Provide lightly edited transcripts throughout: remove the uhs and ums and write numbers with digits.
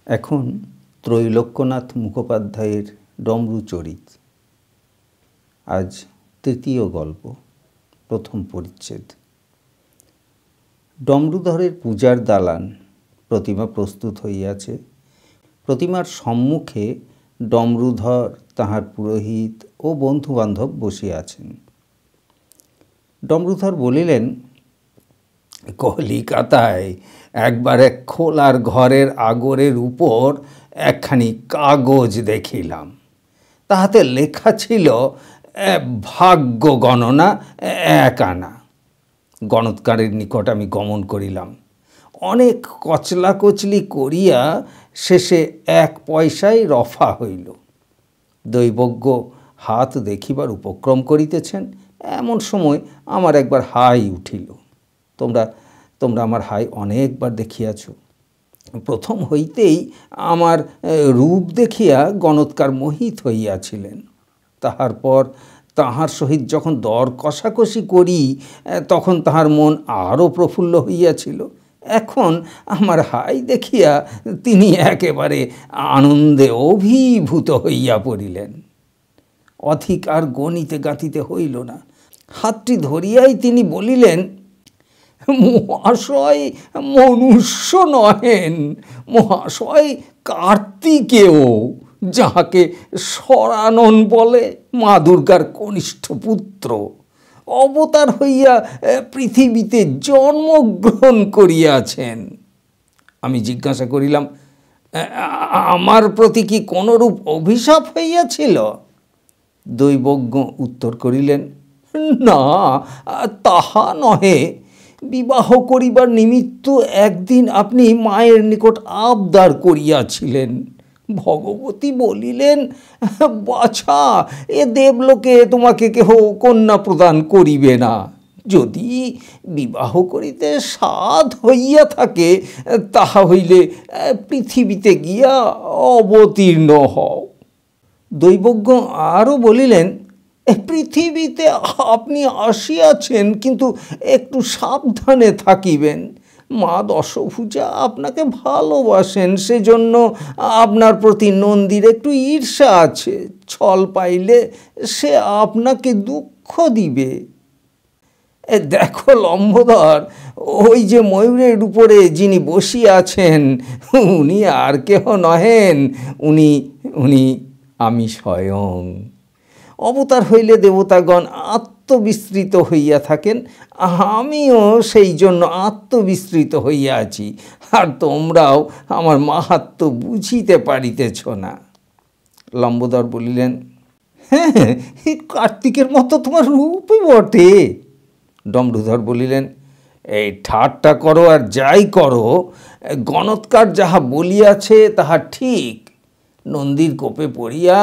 এখন ত্রৈলোক্যনাথ মুখোপাধ্যায়ের ডমরুচরিত। আজ তৃতীয় গল্প, প্রথম পরিচ্ছেদ। ডমরুধরের পূজার দালান প্রতিমা প্রস্তুত হইয়াছে। প্রতিমার সম্মুখে ডমরুধর, তাহার পুরোহিত ও বন্ধুবান্ধব বসিয়া আছেন। ডমরুধর বলিলেন, কলিকাতায় একবার এক খোলার ঘরের আগরের উপর একখানি কাগজ দেখিলাম। তাহাতে লেখা ছিল ভাগ্য গণনা 1 আনা। গণৎকারের নিকট আমি গমন করিলাম। অনেক কচলাকচলি করিয়া শেষে 1 পয়সায় রফা হইল। দৈবজ্ঞ হাত দেখিবার উপক্রম করিতেছেন, এমন সময় আমার একবার হাই উঠিল। তোমরা আমার হাই অনেকবার দেখিয়াছ। প্রথম হইতেই আমার রূপ দেখিয়া গণৎকার মোহিত হইয়াছিলেন। তাহার পর তাহার সহিত যখন দর কষাকষি করি, তখন তাহার মন আরও প্রফুল্ল হইয়াছিল। এখন আমার হাই দেখিয়া তিনি একেবারে আনন্দে অভিভূত হইয়া পড়িলেন। অধিক আর গণিতে গাঁথিতে হইল না। হাতটি ধরিয়াই তিনি বলিলেন, মহাশয় মনুষ্য নহেন, মহাশয় কার্তিকেয়, যাহাকে সরানন বলে, মা দুর্গার কনিষ্ঠ পুত্র, অবতার হইয়া পৃথিবীতে জন্মগ্রহণ করিয়াছেন। আমি জিজ্ঞাসা করিলাম, আমার প্রতি কি কোনরূপ অভিশাপ হইয়াছিল? দৈবজ্ঞ উত্তর করিলেন, না, তাহা নহে। বিবাহ করিবার নিমিত্ত একদিন আপনি মায়ের নিকট আবদার করিয়াছিলেন। ভগবতী বলিলেন, বাছা, এ দেবলোকে তোমাকে কেহ কন্যা প্রদান করিবে না। যদি বিবাহ করিতে সাধ হইয়া থাকে, তাহা হইলে পৃথিবীতে গিয়া অবতীর্ণ হও। দৈবজ্ঞ আরও বলিলেন, পৃথিবীতে আপনি আসিয়াছেন, কিন্তু একটু সাবধানে থাকিবেন। মা দশভুজা আপনাকে ভালোবাসেন, সেজন্য আপনার প্রতি নন্দীর একটু ঈর্ষা আছে। ছল পাইলে সে আপনাকে দুঃখ দিবে। দেখো লম্বোদর, ওই যে ময়ূরের উপরে যিনি বসিয়া আছেন, উনি আর কেহ নহেন, উনি আমি স্বয়ং। অবতার হইলে দেবতাগণ আত্মবিস্মৃত হইয়া থাকেন, আমিও সেই জন্য আত্মবিস্মৃত হইয়া আছি। আর তোমরাও আমার মাহাত্ম্য বুঝিতে পারিতেছ না। লম্বোদর বলিলেন, হ্যাঁ, কার্তিকের মতো তোমার রূপই বটে। ডমরুধর বলিলেন, এই ঠাট্টা করো আর যাই করো, গণৎকার যাহা বলিয়াছে তাহা ঠিক। নন্দীর কোপে পড়িয়া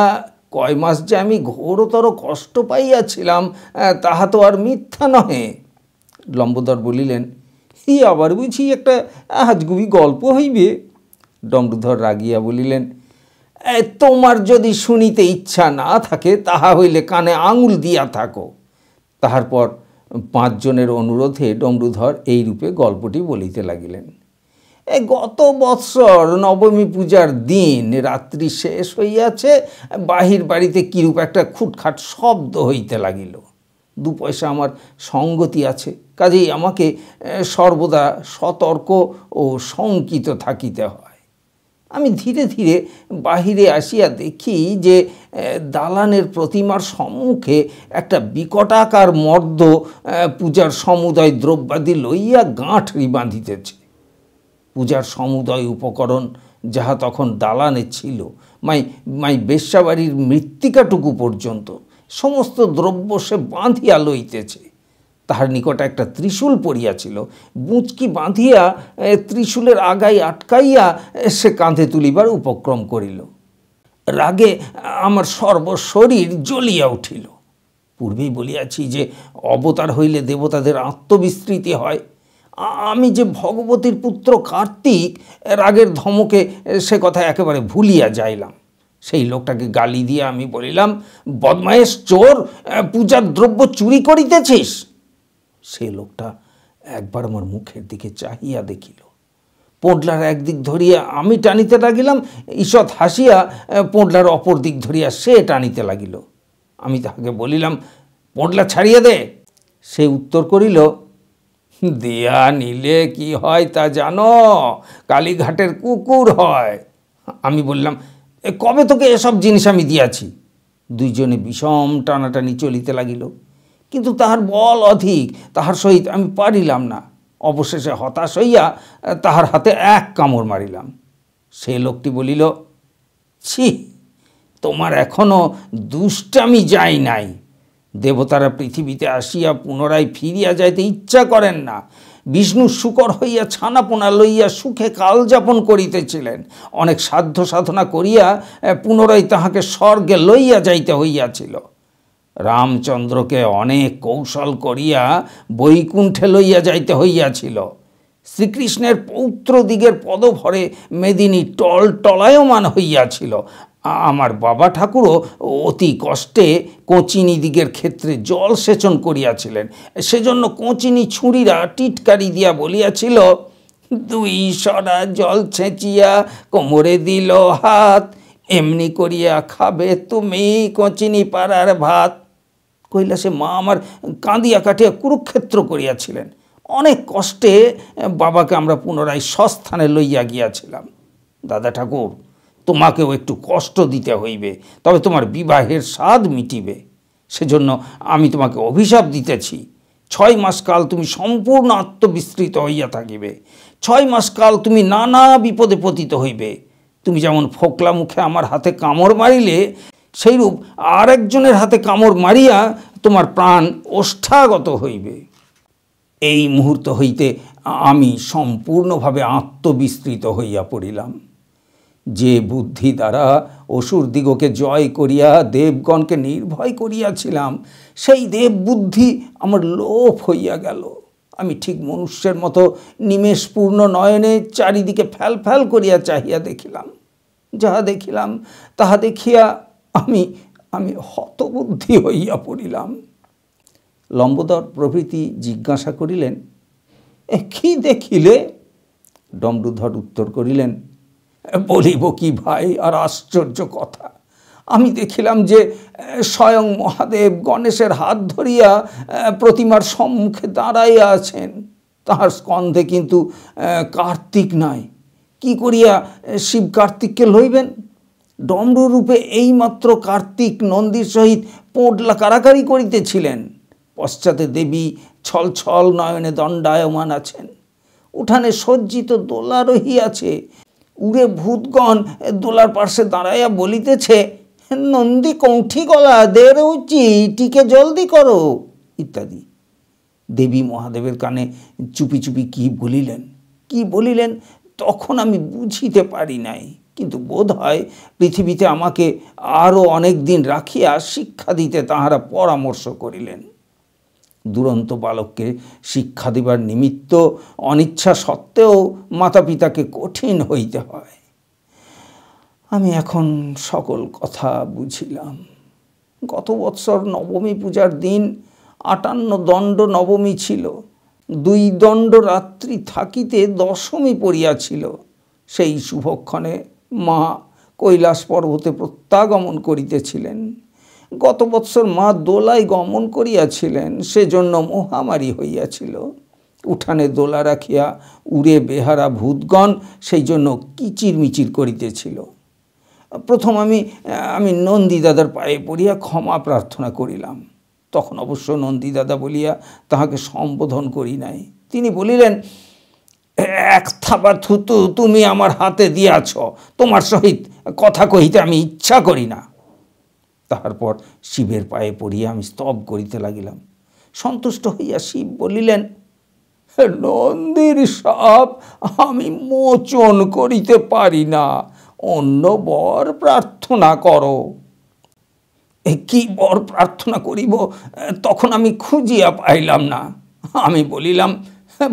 কয় মাস যে আমি ঘোরতর কষ্ট পাইয়াছিলাম, তাহা তো আর মিথ্যা নহে। লম্বোদর বলিলেন, আবার বুঝি একটা আজগুবি গল্প হইবে? ডমরুধর রাগিয়া বলিলেন, তোমার যদি শুনিতে ইচ্ছা না থাকে, তাহা হইলে কানে আঙুল দিয়া থাকো। তাহার পর 5 জনের অনুরোধে ডমরুধর এই রূপে গল্পটি বলিতে লাগিলেন। গত বৎসর নবমী পূজার দিন রাত্রি শেষ হইয়াছে, বাহির বাড়িতে কিরূপ একটা খুটখাট শব্দ হইতে লাগিল। 2 পয়সা আমার সঙ্গতি আছে, কাজেই আমাকে সর্বদা সতর্ক ও শঙ্কিত থাকিতে হয়। আমি ধীরে ধীরে বাহিরে আসিয়া দেখি যে দালানের প্রতিমার সম্মুখে একটা বিকটাকার মর্দ পূজার সমুদয় দ্রব্যাদি লইয়া গাঁঠরি বাঁধিতেছে। পূজার সমুদয় উপকরণ যাহা তখন দালানে ছিল, মাই বেশ্যাবাড়ির মৃত্তিকাটুকু পর্যন্ত সমস্ত দ্রব্য সে বাঁধিয়া লইতেছে। তাহার নিকট একটা ত্রিশূল পড়িয়াছিল, বুঁচকি বাঁধিয়া ত্রিশূলের আগায় আটকাইয়া সে কাঁধে তুলিবার উপক্রম করিল। রাগে আমার সর্বশরীর জ্বলিয়া উঠিল। পূর্বেই বলিয়াছি যে অবতার হইলে দেবতাদের আত্মবিস্মৃতি হয়। আমি যে ভগবতীর পুত্র কার্তিক, রাগের ধমকে সে কথা একেবারে ভুলিয়া যাইলাম। সেই লোকটাকে গালি দিয়ে আমি বলিলাম, বদমায়েশ চোর, পূজার দ্রব্য চুরি করিতেছিস। সেই লোকটা একবার আমার মুখের দিকে চাহিয়া দেখিল, পোঁটলার একদিক ধরিয়া আমি টানিতে লাগিলাম, ঈষৎ হাসিয়া পোঁটলার অপর দিক ধরিয়া সে টানিতে লাগিল। আমি তাহাকে বলিলাম, পোঁটলা ছাড়িয়ে দে। সে উত্তর করিল, দেয়া নিলে কি হয় তা জানো, কালীঘাটের কুকুর হয়। আমি বললাম, কবে তোকে এসব জিনিস আমি দিয়াছি? দুইজনে বিষম টানাটানি চলিতে লাগিল, কিন্তু তাহার বল অধিক, তাহার সহিত আমি পারিলাম না। অবশেষে হতাশ হইয়া তাহার হাতে এক কামড় মারিলাম। সে লোকটি বলিল, ছি, তোমার এখনো দুষ্টামি যায় নাই। দেবতারা পৃথিবীতে আসিয়া পুনরায় ফিরিয়া যাইতে ইচ্ছা করেন না। বিষ্ণু শূকর হইয়া ছানাপোনা লইয়া সুখে কাল যাপন করিতেছিলেন। অনেক সাধ্য সাধনা করিয়া পুনরায় তাহাকে স্বর্গে লইয়া যাইতে হইয়াছিল। রামচন্দ্রকে অনেক কৌশল করিয়া বৈকুণ্ঠে লইয়া যাইতে হইয়াছিল। শ্রীকৃষ্ণের পৌত্রদিগের পদভরে মেদিনী টলটলায়মান হইয়াছিল। আমার বাবা ঠাকুরও অতি কষ্টে কোচিনী দিগের ক্ষেত্রে জল সেচন করিয়াছিলেন। সেজন্য কোচিনী ছুঁড়িরা টিটকারি দিয়া বলিয়াছিল, দুই সরা জল ছেঁচিয়া কোমরে দিল হাত, এমনি করিয়া খাবে তুমি কোচিনী পাড়ার ভাত। কৈলাসে মা আমার কাঁদিয়া কাটিয়া কুরুক্ষেত্র করিয়াছিলেন। অনেক কষ্টে বাবাকে আমরা পুনরায় স্বস্থানে লইয়া গিয়াছিলাম। দাদা ঠাকুর, তোমাকেও একটু কষ্ট দিতে হইবে, তবে তোমার বিবাহের স্বাদ মিটিবে। সেজন্য আমি তোমাকে অভিশাপ দিতেছি। 6 মাস কাল তুমি সম্পূর্ণ আত্মবিস্তৃত হইয়া থাকিবে। 6 মাস কাল তুমি নানা বিপদে পতিত হইবে। তুমি যেমন ফোকলা মুখে আমার হাতে কামড় মারিলে, সেইরূপ আরেকজনের হাতে কামড় মারিয়া তোমার প্রাণ ওষ্ঠাগত হইবে। এই মুহূর্ত হইতে আমি সম্পূর্ণভাবে আত্মবিস্তৃত হইয়া পড়িলাম। যে বুদ্ধি দ্বারা অসুরদিগকে জয় করিয়া দেবগণকে নির্ভয় করিয়াছিলাম, সেই দেব বুদ্ধি আমার লোপ হইয়া গেল। আমি ঠিক মনুষ্যের মতো নিমেষপূর্ণ নয়নে চারিদিকে ফ্যাল ফ্যাল করিয়া চাহিয়া দেখিলাম। যাহা দেখিলাম তাহা দেখিয়া আমি আমি হতবুদ্ধি হইয়া পড়িলাম। লম্বোদর প্রভৃতি জিজ্ঞাসা করিলেন, কি দেখিলে? ডমরুধর উত্তর করিলেন, বলিব কি ভাই, আর আশ্চর্য কথা। আমি দেখিলাম যে স্বয়ং মহাদেব গণেশের হাত ধরিয়া প্রতিমার সম্মুখে দাঁড়াইয়া আছেন। তাহার স্কন্ধে কিন্তু কার্তিক নাই। কি করিয়া শিব কার্তিককে লইবেন? ডমরুরূপে এইমাত্র কার্তিক নন্দীর সহিত পোঁটলা কারাকারি করিতেছিলেন। পশ্চাতে দেবী ছল ছল নয়নে দণ্ডায়মান আছেন। উঠানে সজ্জিত দোলা রহিয়াছে। উড়ে ভূতগণ দোলার পার্শ্বে দাঁড়াইয়া বলিতেছে, নন্দী কৌঠি গলা, দে রৌচি, টিকে জলদি করো, ইত্যাদি। দেবী মহাদেবের কানে চুপি চুপি কি বলিলেন তখন আমি বুঝিতে পারি নাই। কিন্তু বোধ হয় পৃথিবীতে আমাকে আরও অনেক দিন রাখিয়া শিক্ষা দিতে তাহারা পরামর্শ করিলেন। দুরন্ত বালককে শিক্ষা দিবার নিমিত্ত অনিচ্ছা সত্ত্বেও মাতা পিতাকে কঠিন হইতে হয়। আমি এখন সকল কথা বুঝিলাম। গত বৎসর নবমী পূজার দিন 58 দণ্ড নবমী ছিল। 2 দণ্ড রাত্রি থাকিতে দশমী পড়িয়াছিল। সেই শুভক্ষণে মা কৈলাস পর্বতে প্রত্যাগমন করিতেছিলেন। গত বৎসর মা দোলায় গমন করিয়াছিলেন, সেজন্য মহামারী হইয়াছিল। উঠানে দোলা রাখিয়া উড়ে বেহারা ভূতগণ সেই জন্য কিচিরমিচির করিতেছিল। প্রথম আমি নন্দীদাদার পায়ে পড়িয়া ক্ষমা প্রার্থনা করিলাম। তখন অবশ্য নন্দীদাদা বলিয়া তাহাকে সম্বোধন করি নাই। তিনি বলিলেন, এক থাবা থুতু তুমি আমার হাতে দিয়াছ, তোমার সহিত কথা কহিতে আমি ইচ্ছা করি না। তাহার পর শিবের পায়ে পড়িয়া আমি স্তব করিতে লাগিলাম। সন্তুষ্ট হইয়া শিব বলিলেন, নন্দীর সাপ আমি মোচন করিতে পারি না, অন্য বর প্রার্থনা করো। কি বর প্রার্থনা করিব তখন আমি খুঁজিয়া পাইলাম না। আমি বলিলাম,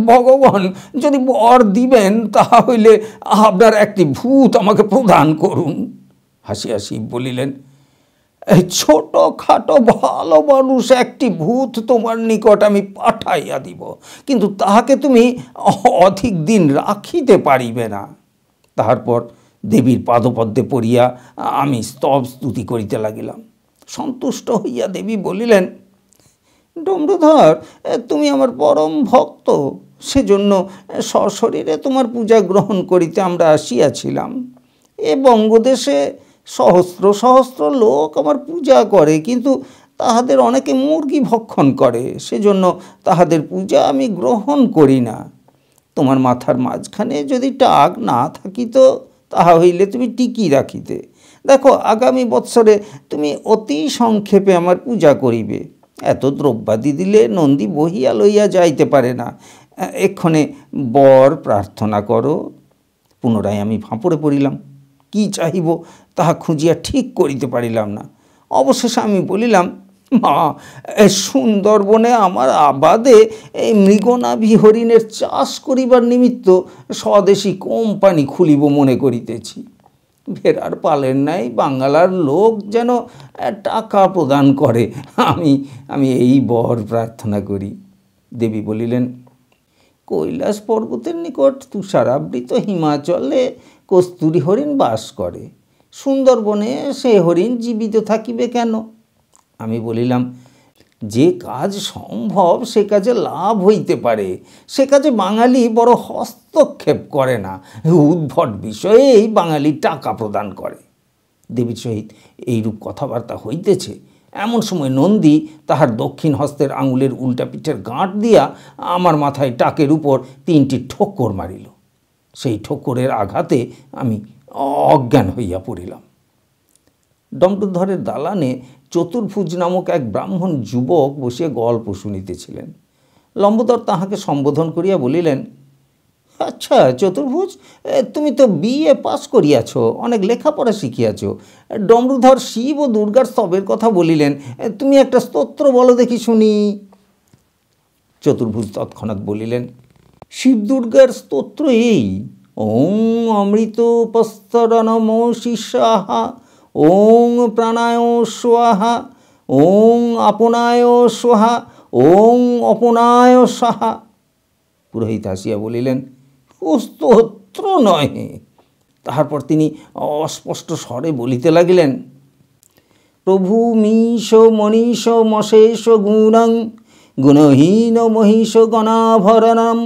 ভগবান যদি বর দিবেন তাহা হইলে আপনার একটি ভূত আমাকে প্রদান করুন। হাসিয়া শিব বলিলেন, এই ছোটোখাটো ভালো মানুষ একটি ভূত তোমার নিকট আমি পাঠাইয়া দিব, কিন্তু তাহাকে তুমি অধিক দিন রাখিতে পারিবে না। তাহার দেবীর পাদপদ্মে পড়িয়া আমি স্তব স্তুতি করিতে লাগিলাম। সন্তুষ্ট হইয়া দেবী বলিলেন, ডমরুধর, তুমি আমার পরম ভক্ত, সেজন্য সশরীরে তোমার পূজা গ্রহণ করিতে আমরা আসিয়াছিলাম। এ বঙ্গদেশে সহস্র সহস্র লোক আমার পূজা করে, কিন্তু তাহাদের অনেকে মুরগি ভক্ষণ করে, সেজন্য তাহাদের পূজা আমি গ্রহণ করি না। তোমার মাথার মাঝখানে যদি টাক না থাকিত, তাহা হইলে তুমি টিকি রাখিতে। দেখো, আগামী বৎসরে তুমি অতি সংক্ষেপে আমার পূজা করিবে। এত দ্রব্যাদি দিলে নন্দী বহিয়া লইয়া যাইতে পারে না। এক্ষণে বর প্রার্থনা করো। পুনরায় আমি ফাঁপড়ে পড়িলাম। কি চাহিব তাহা খুঁজিয়া ঠিক করিতে পারিলাম না। অবশেষে আমি বলিলাম, মা, সুন্দরবনে আমার আবাদে এই মৃগনাভি হরিণের চাষ করিবার নিমিত্ত স্বদেশী কোম্পানি খুলিব মনে করিতেছি। ভেড়ার পালের নাই বাঙালার লোক যেন টাকা প্রদান করে, আমি এই বর প্রার্থনা করি। দেবী বলিলেন, কৈলাস পর্বতের নিকট তুষারাবৃত হিমাচলে কস্তুরী হরিণ বাস করে, সুন্দরবনে সে হরিণ জীবিত থাকিবে কেন? আমি বলিলাম, যে কাজ সম্ভব সে কাজে লাভ হইতে পারে, সে কাজে বাঙালি বড় হস্তক্ষেপ করে না। উদ্ভট বিষয়েই বাঙালি টাকা প্রদান করে। দেবীর সহিত এইরূপ কথাবার্তা হইতেছে, এমন সময় নন্দী তাহার দক্ষিণ হস্তের আঙুলের উল্টা পিঠের গাঁট দিয়া আমার মাথায় টাকের উপর 3টি ঠোক্কর মারিল। সেই ঠোক্করের আঘাতে আমি অজ্ঞান হইয়া পড়িলাম। ডমরুধরের দালানে চতুর্ভুজ নামক এক ব্রাহ্মণ যুবক বসিয়া গল্প শুনিতেছিলেন। লম্বোদর তাহাকে সম্বোধন করিয়া বলিলেন, আচ্ছা চতুর্ভুজ, তুমি তো বিএ পাস করিয়াছ, অনেক লেখাপড়া শিখিয়াছ। ডমরুধর শিব ও দুর্গার স্তবের কথা বলিলেন, তুমি একটা স্তোত্র বলো দেখি শুনি। চতুর্ভুজ তৎক্ষণাৎ বলিলেন, শিব দুর্গার স্তোত্র এই, ওং অমৃতোপস্তরণমোষি স্বাহা, ওং প্রাণায় স্বাহা, ওং আপনায় স্বাহা, ওং অপনায় স্বাহা। পুরোহিত হাসিয়া বলিলেন, ও স্তোত্র নহে। তাহার তিনি অস্পষ্ট স্বরে বলিতে লাগিলেন, প্রভু মীশ মনীষ মশেষ গুণং গুণহীন মহিষ গণাভরণম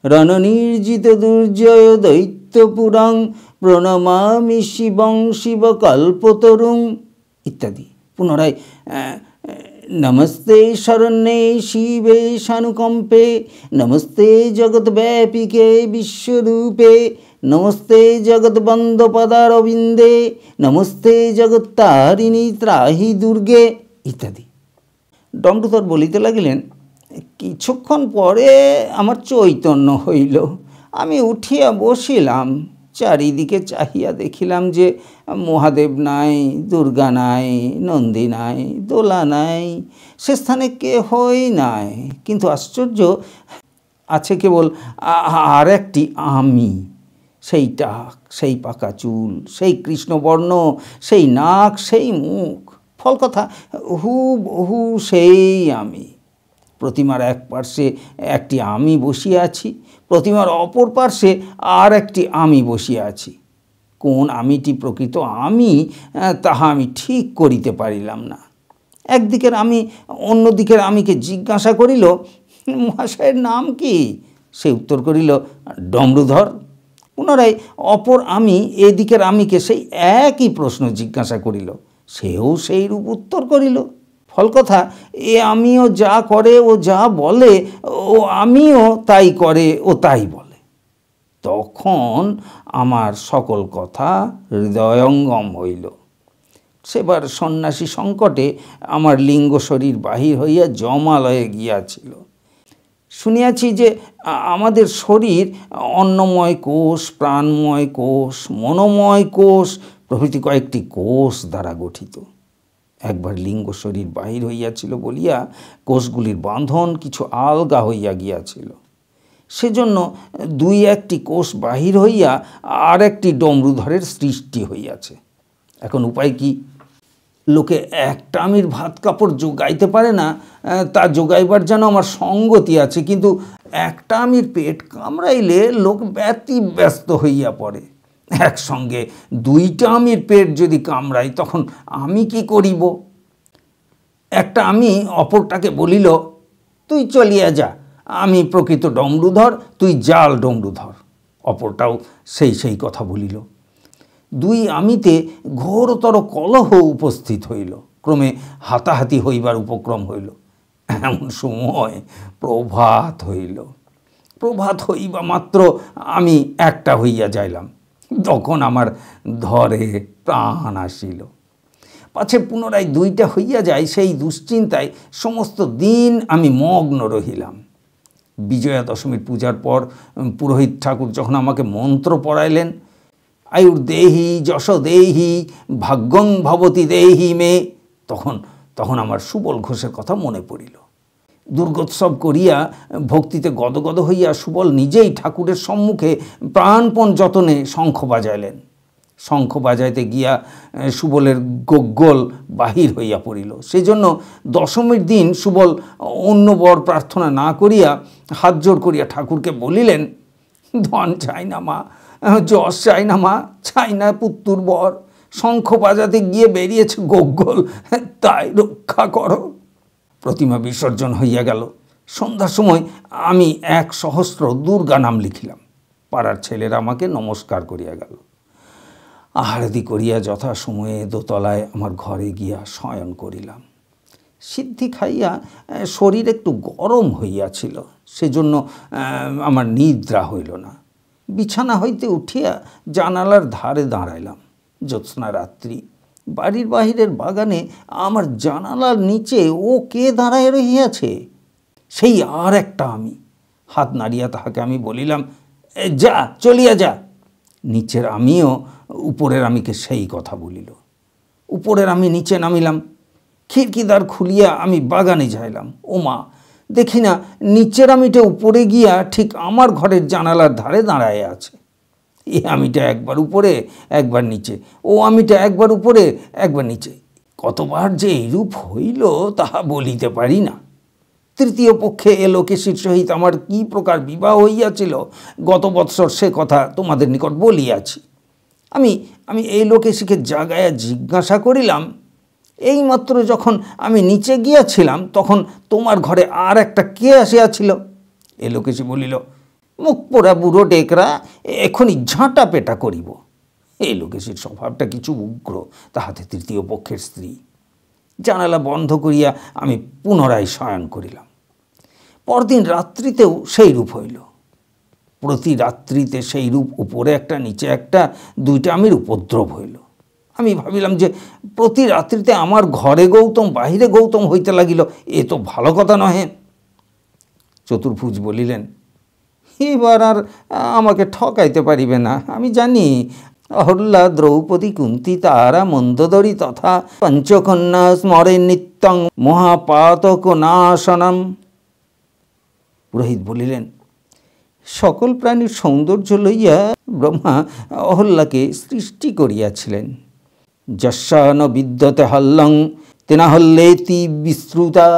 রণনির্জিত দুর্জয় দৈত্যপুরং প্রণমামি শিবং শিবকল্পতরুং ইত্যাদি। পুনরায় নমস্তে শরণ্যে শিবে শানুকম্পে, নমস্তে জগৎব্যাপিকে বিশ্বরূপে, নমস্তে জগৎবন্দপদারবিন্দে, নমস্তে জগত্তারিণী ত্রাহি দুর্গে ইত্যাদি। ডমরুধর বলিতে লাগিলেন, কিছুক্ষণ পরে আমার চৈতন্য হইল। আমি উঠিয়া বসিলাম। চারিদিকে চাহিয়া দেখিলাম যে মহাদেব নাই, দুর্গা নাই, নন্দী নাই, দোলা নাই, সে স্থানে কেহই নাই। কিন্তু আশ্চর্য, আছে কেবল আর একটি আমি। সেই টাক, সেই পাকা চুল, সেই কৃষ্ণবর্ণ, সেই নাক, সেই মুখ। ফল কথা, হুবহু সেই আমি। প্রতিমার এক পার্শ্বে একটি আমি বসিয়া আছি, প্রতিমার অপর পার্শ্বে আর একটি আমি বসিয়া আছি। কোন আমিটি প্রকৃত আমি তাহা আমি ঠিক করিতে পারিলাম না। একদিকের আমি অন্যদিকের আমিকে জিজ্ঞাসা করিল, মহাশয়ের নাম কি? সে উত্তর করিল, ডমরুধর। পুনরায় অপর আমি এদিকের আমিকে সেই একই প্রশ্ন জিজ্ঞাসা করিল, সেও সেইরূপ উত্তর করিল। ফল কথা, এ আমিও যা করে ও যা বলে, ও আমিও তাই করে ও তাই বলে। তখন আমার সকল কথা হৃদয়ঙ্গম হইল। সেবার সন্ন্যাসী সংকটে আমার লিঙ্গ শরীর বাহির হইয়া জমালয়ে গিয়াছিল। শুনিয়াছি যে আমাদের শরীর অন্নময় কোষ, প্রাণময় কোষ, মনোময় কোষ প্রভৃতি কয়েকটি কোষ দ্বারা গঠিত। একবার লিঙ্গ শরীর বাহির হইয়াছিল বলিয়া কোষগুলির বাঁধন কিছু আলগা হইয়া গিয়াছিল। সেজন্য 2-1টি কোষ বাহির হইয়া আর একটি ডমরুধরের সৃষ্টি হইয়াছে। এখন উপায় কি? লোকে একটা আমির ভাত কাপড় যোগাইতে পারে না, তা যোগাইবার যেন আমার সঙ্গতি আছে, কিন্তু একটা আমির পেট কামড়াইলে লোক ব্যতিব্যস্ত হইয়া পড়ে। একসঙ্গে দুইটা আমির পেট যদি কামড়াই তখন আমি কি করিব? একটা আমি অপরটাকে বলিল, তুই চলিয়া যা, আমি প্রকৃত ডমরুধর, তুই জাল ডমরুধর। অপরটাও সেই কথা বলিল। দুই আমিতে ঘোরতর কলহ উপস্থিত হইল, ক্রমে হাতাহাতি হইবার উপক্রম হইল। এমন সময় প্রভাত হইল। প্রভাত হইবা মাত্র আমি একটা হইয়া যাইলাম। তখন আমার ধরে প্রাণ আসিল। পাছে পুনরায় দুইটা হইয়া যায়, সেই দুশ্চিন্তায় সমস্ত দিন আমি মগ্ন রহিলাম। বিজয়া দশমীর পূজার পর পুরোহিত ঠাকুর যখন আমাকে মন্ত্র পড়াইলেন, আয়ুর্দেহি যশ দেহি ভাগ্যং ভবতি দেহি মে, তখন আমার সুবল ঘোষের কথা মনে পড়িল। দুর্গোৎসব করিয়া ভক্তিতে গদগদ হইয়া সুবল নিজেই ঠাকুরের সম্মুখে প্রাণপণ যতনে শঙ্খ বাজাইলেন। শঙ্খ বাজাইতে গিয়া সুবলের গোগ্গল বাহির হইয়া পড়িল। সেজন্য দশমীর দিন সুবল অন্য বর প্রার্থনা না করিয়া হাত জোড় করিয়া ঠাকুরকে বলিলেন, ধন চাই না মা, যশ চাই না মা, চাই না পুত্তুর বর, শঙ্খ বাজাতে গিয়ে বেরিয়েছে গোগ্গল, তাই রক্ষা করো। প্রতিমা বিসর্জন হইয়া গেল। সন্ধ্যার সময় আমি 1,000 দুর্গা নাম লিখিলাম। পাড়ার ছেলেরা আমাকে নমস্কার করিয়া গেল। আহারাদি করিয়া যথাসময়ে দোতলায় আমার ঘরে গিয়া শয়ন করিলাম। সিদ্ধি খাইয়া শরীর একটু গরম হইয়াছিল, সেজন্য আমার নিদ্রা হইল না। বিছানা হইতে উঠিয়া জানালার ধারে দাঁড়াইলাম। জ্যোৎস্না রাত্রি। বাড়ির বাহিরের বাগানে আমার জানালার নিচে ও কে দাঁড়ায় রহিয়াছে? সেই আর একটা আমি। হাত নাড়িয়া তাহাকে আমি বলিলাম, যা, চলিয়া যা। নিচের আমিও উপরের আমিকে সেই কথা বলিল। উপরের আমি নিচে নামিলাম। খিড়কিদ্বার খুলিয়া আমি বাগানে যাইলাম। ও মা, দেখি না নিচের আমিটা উপরে গিয়া ঠিক আমার ঘরের জানালার ধারে দাঁড়ায় আছে। এ আমিটা একবার উপরে একবার নিচে, ও আমিটা একবার উপরে একবার নিচে। কতবার যে এইরূপ হইল তাহা বলিতে পারি না। তৃতীয় পক্ষে এ লোকেশীর সহিত আমার কি প্রকার বিবাহ হইয়াছিল গত বৎসর, সে কথা তোমাদের নিকট বলিয়াছি। আমি এই লোকেশীকে জাগায়া জিজ্ঞাসা করিলাম, এইমাত্র যখন আমি নিচে গিয়াছিলাম তখন তোমার ঘরে আর একটা কে আসিয়াছিল? এ লোকেশী বলিল, মুখ পোড়া বুড়ো ডেকরা, এখনই ঝাঁটা পেটা করিব। এই লোকেশীর স্বভাবটা কিছু উগ্র, তাহাতে তৃতীয় পক্ষের স্ত্রী। জানালা বন্ধ করিয়া আমি পুনরায় শয়ন করিলাম। পরদিন রাত্রিতেও সেই রূপ হইল। প্রতি রাত্রিতে সেই রূপ, উপরে একটা নিচে একটা, দুইটা আমির উপদ্রব হইল। আমি ভাবিলাম যে প্রতি রাত্রিতে আমার ঘরে গৌতম বাহিরে গৌতম হইতে লাগিল, এ তো ভালো কথা নহে। চতুর্ভুজ বলিলেন, এবার আর আমাকে ঠকাইতে পারিবে না। আমি জানি অহল্যা দ্রৌপদী কুন্তি তারা মন্দোদরী তথা পঞ্চকন্যা স্মরে নিত্যং মহাপাতক নাশনম। পুরোহিত বলিলেন, সকল প্রাণীর সৌন্দর্য লইয়া ব্রহ্মা অহল্যাকে সৃষ্টি করিয়াছিলেন। যস্যা ন বিদ্যতে হল্লং তেনাহল্যেতি বিশ্রুতা।